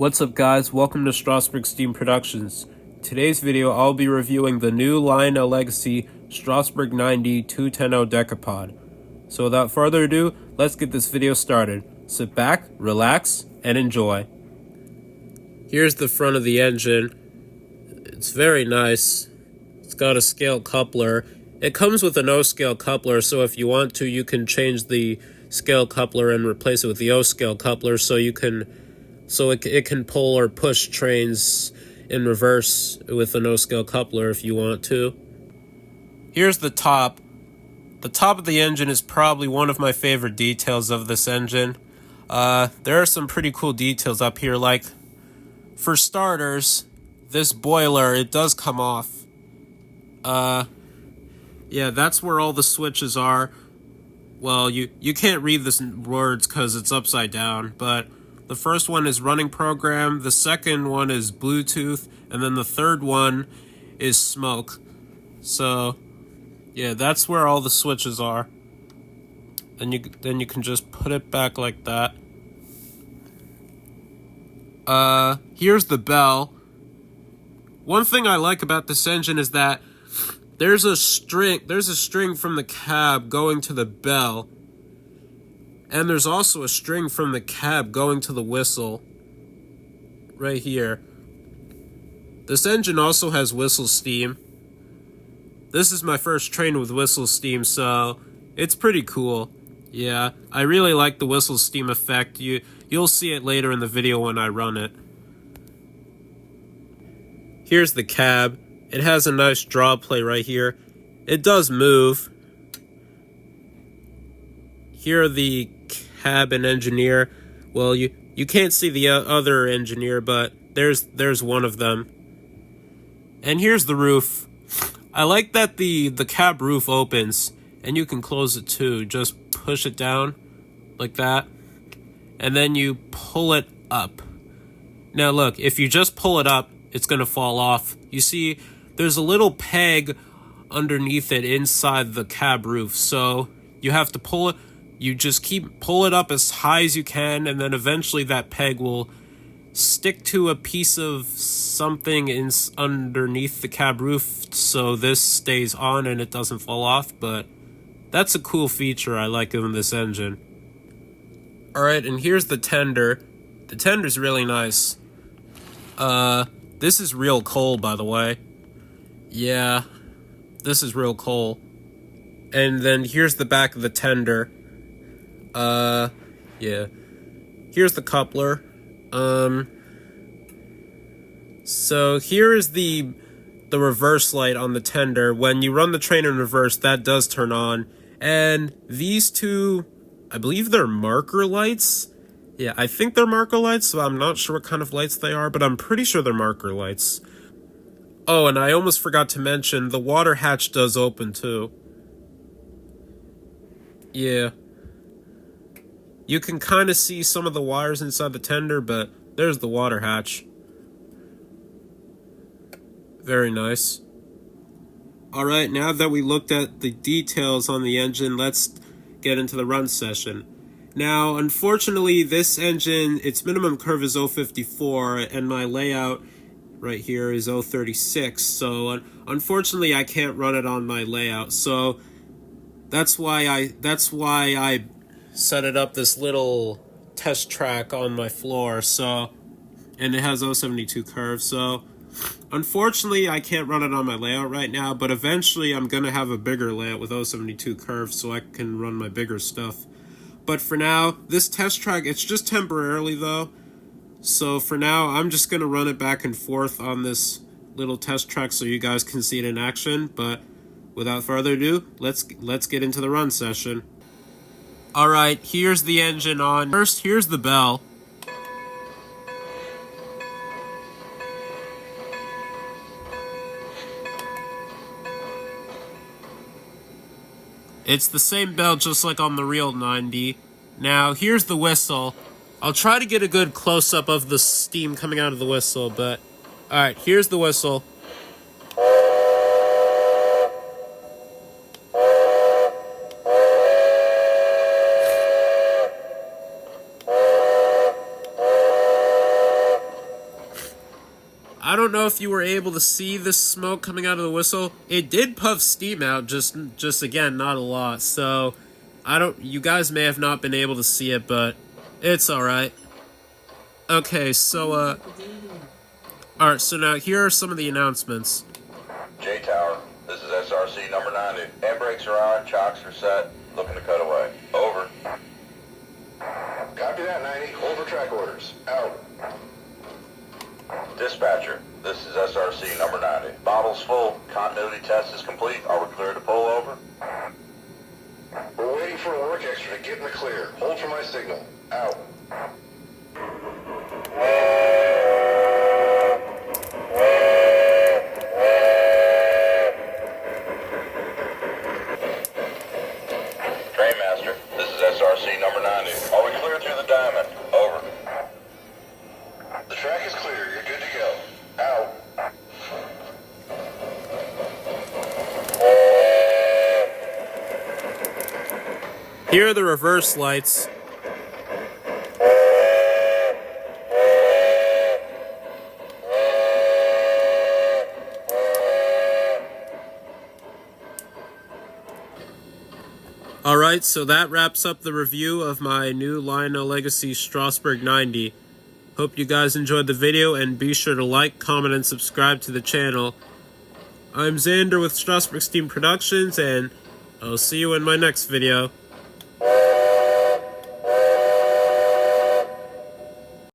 What's up guys, welcome to Strasburg Steam Productions. Today's video I'll be reviewing the new Lionel Legacy Strasburg 90 210 Decapod. So without further ado, let's get this video started. Sit back, relax, and enjoy. Here's the front of the engine. It's very nice. It's got a scale coupler. It comes with an O-scale coupler, so if you want to, you can change the scale coupler and replace it with the O-scale coupler so it can pull or push trains in reverse with a no-scale coupler if you want to. Here's the top. The top of the engine is probably one of my favorite details of this engine. There are some pretty cool details up here, like, for starters, this boiler, it does come off. Yeah, that's where all the switches are. Well, you can't read this words because it's upside down, but the first one is running program, the second one is Bluetooth, and then the third one is smoke. So, yeah, that's where all the switches are. And then you can just put it back like that. Here's the bell. One thing I like about this engine is that there's a string from the cab going to the bell. And there's also a string from the cab going to the whistle. Right here. This engine also has whistle steam. This is my first train with whistle steam, so it's pretty cool. Yeah, I really like the whistle steam effect. You'll see it later in the video when I run it. Here's the cab. It has a nice draw plate right here. It does move. Here are the cabin engineer. Well, you can't see the other engineer, but there's one of them. And here's the roof. I like that the cab roof opens, and you can close it too. Just push it down like that, and then you pull it up. Now look, if you just pull it up, it's gonna fall off. You see, there's a little peg underneath it inside the cab roof, so you have to pull it. You just pull it up as high as you can, and then eventually that peg will stick to a piece of something underneath the cab roof, so this stays on and it doesn't fall off. But that's a cool feature I like in this engine. Alright, and here's the tender. The tender's really nice. This is real coal, by the way. Yeah, this is real coal. And then here's the back of the tender. Yeah. Here's the coupler. So here is the reverse light on the tender. When you run the train in reverse, that does turn on. And these two, I believe they're marker lights. Yeah, I think they're marker lights, so I'm not sure what kind of lights they are, but I'm pretty sure they're marker lights. Oh, and I almost forgot to mention, the water hatch does open too. Yeah. You can kind of see some of the wires inside the tender, but there's the water hatch. Very nice. Alright, now that we looked at the details on the engine, let's get into the run session. Now, unfortunately, this engine, its minimum curve is 054, and my layout right here is 036, so unfortunately I can't run it on my layout, so that's why I set it up this little test track on my floor, so, and it has 072 curve, so unfortunately I can't run it on my layout right now, but eventually I'm gonna have a bigger layout with 072 curve so I can run my bigger stuff. But for now, this test track, it's just temporarily though, so for now I'm just gonna run it back and forth on this little test track so you guys can see it in action. But without further ado, let's get into the run session. Alright, here's the engine on. First, here's the bell. It's the same bell just like on the real 90. Now, here's the whistle. I'll try to get a good close-up of the steam coming out of the whistle, but... Alright, here's the whistle. don't know if you were able to see the smoke coming out of the whistle. It did puff steam out, just again, not a lot. So, you guys may have not been able to see it, but it's alright. Okay, so, alright, so now here are some of the announcements. J-Tower, this is SRC number 90. Handbrakes are on, chocks are set, looking to cut away. Over. Copy that, 90. Hold for track orders. Out. Dispatcher, this is SRC number 90. Bottle's full, continuity test is complete. Are we clear to pull over? We're waiting for a work extra to get in the clear. Hold for my signal. Out. Trainmaster, this is SRC number 90. Are we clear through the diamond? Over. The track is clear. You're good to go. Out. Here are the reverse lights. Alright, so that wraps up the review of my new Lionel Legacy Strasburg 90. Hope you guys enjoyed the video, and be sure to like, comment, and subscribe to the channel. I'm Xander with Strasburg Steam Productions, and I'll see you in my next video.